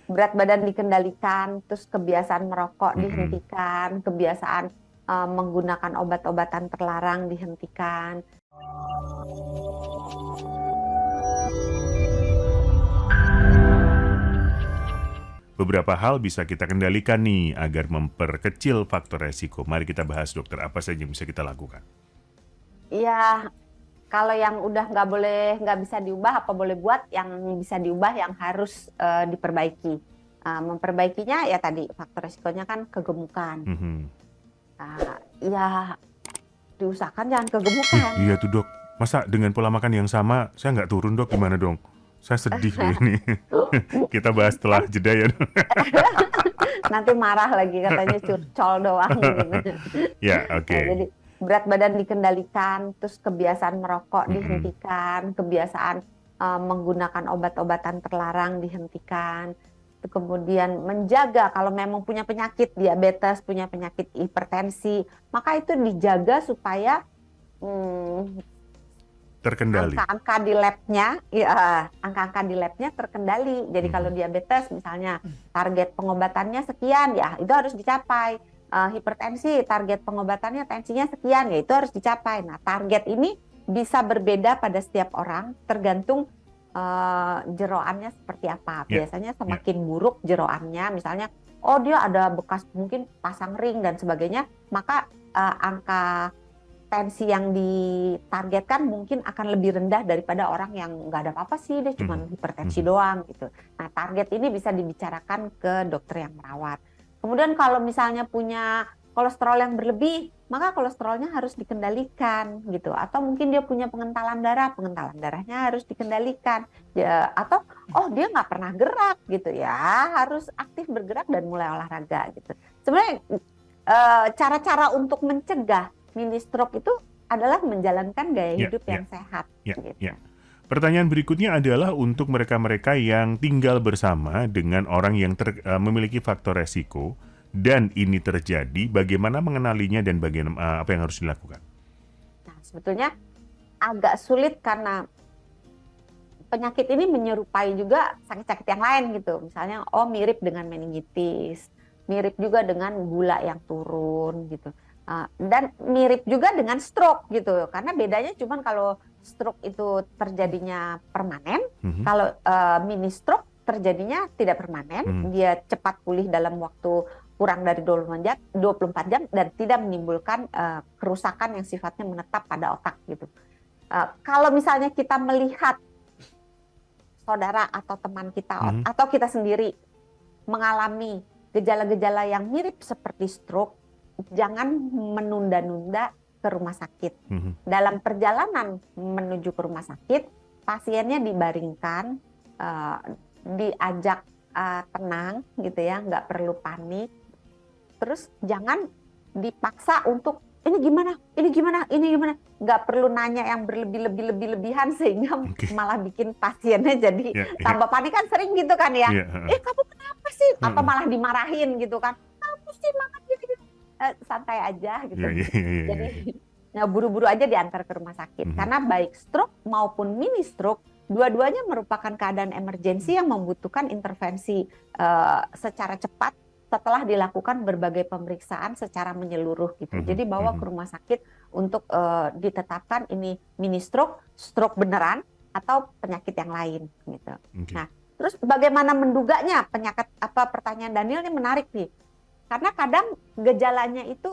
berat badan dikendalikan, terus kebiasaan merokok Mm-mm. dihentikan, kebiasaan menggunakan obat-obatan terlarang dihentikan. Beberapa hal bisa kita kendalikan nih agar memperkecil faktor resiko. Mari kita bahas dokter, apa saja yang bisa kita lakukan? Ya, kalau yang udah nggak bisa diubah, apa boleh buat? Yang bisa diubah, yang harus diperbaiki. Memperbaikinya ya tadi faktor resikonya kan kegemukan. Mhm. Ya diusahakan jangan Ih, kegemukan. iya tuh dok. Masa dengan pola makan yang sama, saya nggak turun dok, gimana dong? Saya sedih loh ini. Kita bahas setelah Kan jeda ya dok. nanti marah lagi katanya curcol doang gitu. Ya, Nah, oke. jadi berat badan dikendalikan, terus kebiasaan merokok Mm-mm. dihentikan, kebiasaan menggunakan obat-obatan terlarang dihentikan. Kemudian menjaga kalau memang punya penyakit diabetes, punya penyakit hipertensi, maka itu dijaga supaya hmm, Terkendali. angka-angka di labnya, ya, angka-angka di labnya terkendali. Jadi kalau Mhm. diabetes misalnya target pengobatannya sekian, ya itu harus dicapai. Hipertensi target pengobatannya tensinya sekian, ya itu harus dicapai. Nah, target ini bisa berbeda pada setiap orang, tergantung jeroannya seperti apa. Ya, Biasanya ya. semakin buruk jeroannya, misalnya, oh dia ada bekas mungkin pasang ring dan sebagainya, maka angka tensi yang ditargetkan mungkin akan lebih rendah daripada orang yang nggak ada apa-apa sih, dia cuma Mhm. hipertensi Mhm. doang gitu. Nah, target ini bisa dibicarakan ke dokter yang merawat. Kemudian kalau misalnya punya kolesterol yang berlebih, maka kolesterolnya harus dikendalikan gitu. Atau mungkin dia punya pengentalan darahnya harus dikendalikan. Ya, atau oh dia nggak pernah gerak gitu ya, harus aktif bergerak dan mulai olahraga gitu. Sebenarnya cara-cara untuk mencegah mini stroke itu adalah menjalankan gaya Ya, hidup ya, yang sehat ya, gitu. ya. Pertanyaan berikutnya adalah untuk mereka-mereka yang tinggal bersama dengan orang yang memiliki faktor resiko dan ini terjadi, bagaimana mengenalinya dan bagaimana apa yang harus dilakukan? Nah, sebetulnya agak sulit karena penyakit ini menyerupai juga sakit-sakit yang lain gitu. Misalnya, oh mirip dengan meningitis, mirip juga dengan gula yang turun gitu. Dan mirip juga dengan stroke gitu. Karena bedanya cuman kalau stroke itu terjadinya permanen, Mhm. kalau mini stroke terjadinya tidak permanen, Mhm. dia cepat pulih dalam waktu kurang dari 24 jam dan tidak menimbulkan kerusakan yang sifatnya menetap pada otak gitu. Kalau misalnya kita melihat saudara atau teman kita Mhm. atau kita sendiri mengalami gejala-gejala yang mirip seperti stroke, jangan menunda-nunda ke rumah sakit. Mhm. Dalam perjalanan menuju ke rumah sakit, pasiennya dibaringkan, eh, diajak tenang gitu ya, nggak perlu panik. Terus jangan dipaksa untuk ini gimana, ini gimana, ini gimana. Nggak perlu nanya yang berlebih-lebihan sehingga Oke. malah bikin pasiennya jadi Ya, ya, tambah panik kan sering gitu kan ya. ya, heeh. Kamu kenapa sih? Atau Heeh. malah dimarahin gitu kan. Kamu sih makan gini-gini. Santai aja gitu. Ya, ya, ya, ya, Jadi ya, ya. nah, buru-buru aja diantar ke rumah sakit. Mhm. Karena baik stroke maupun mini stroke, dua-duanya merupakan keadaan emergensi yang membutuhkan intervensi secara cepat setelah dilakukan berbagai pemeriksaan secara menyeluruh gitu. Mhm. Jadi bawa ke Mhm. rumah sakit untuk ditetapkan ini mini stroke, stroke beneran atau penyakit yang lain gitu. Oke. Nah, terus bagaimana menduganya penyakit apa pertanyaan Daniel ini menarik nih. Karena kadang gejalanya itu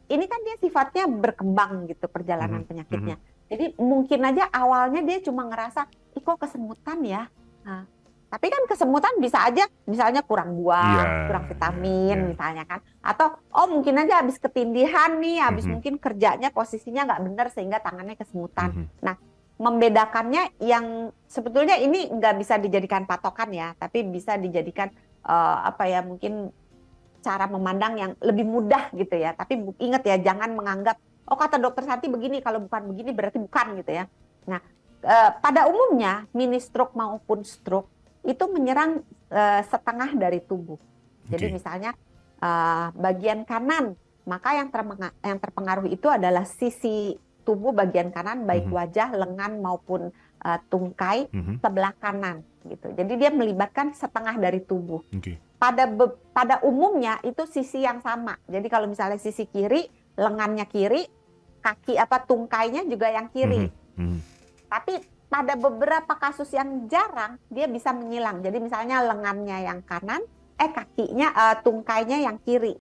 ini kan dia sifatnya berkembang gitu perjalanan Mhm. Mhm. penyakitnya. Jadi mungkin aja awalnya dia cuma ngerasa, ih kok kesemutan ya. Nah, tapi kan kesemutan bisa aja misalnya kurang Iya, buah, kurang iya, iya. vitamin misalnya kan. Atau oh mungkin aja habis ketindihan nih, habis Mhm. mungkin kerjanya posisinya nggak benar sehingga tangannya kesemutan. Mhm. Nah, membedakannya yang sebetulnya ini nggak bisa dijadikan patokan ya, tapi bisa dijadikan apa ya mungkin cara memandang yang lebih mudah gitu ya. Tapi ingat ya, jangan menganggap, oh kata dokter Santi begini, kalau bukan begini berarti bukan gitu ya. Nah, pada umumnya mini stroke maupun stroke itu menyerang setengah dari tubuh. Jadi Oke. misalnya bagian kanan, maka yang terpengaruh itu adalah sisi tubuh bagian kanan, baik Mhm. wajah, lengan maupun tungkai sebelah kanan gitu. Jadi dia melibatkan setengah dari tubuh. Oke. Pada umumnya itu sisi yang sama. Jadi kalau misalnya sisi kiri, lengannya kiri, kaki apa tungkainya juga yang kiri. Tapi pada beberapa kasus yang jarang dia bisa menyilang. Jadi misalnya lengannya yang kanan, kakinya tungkainya yang kiri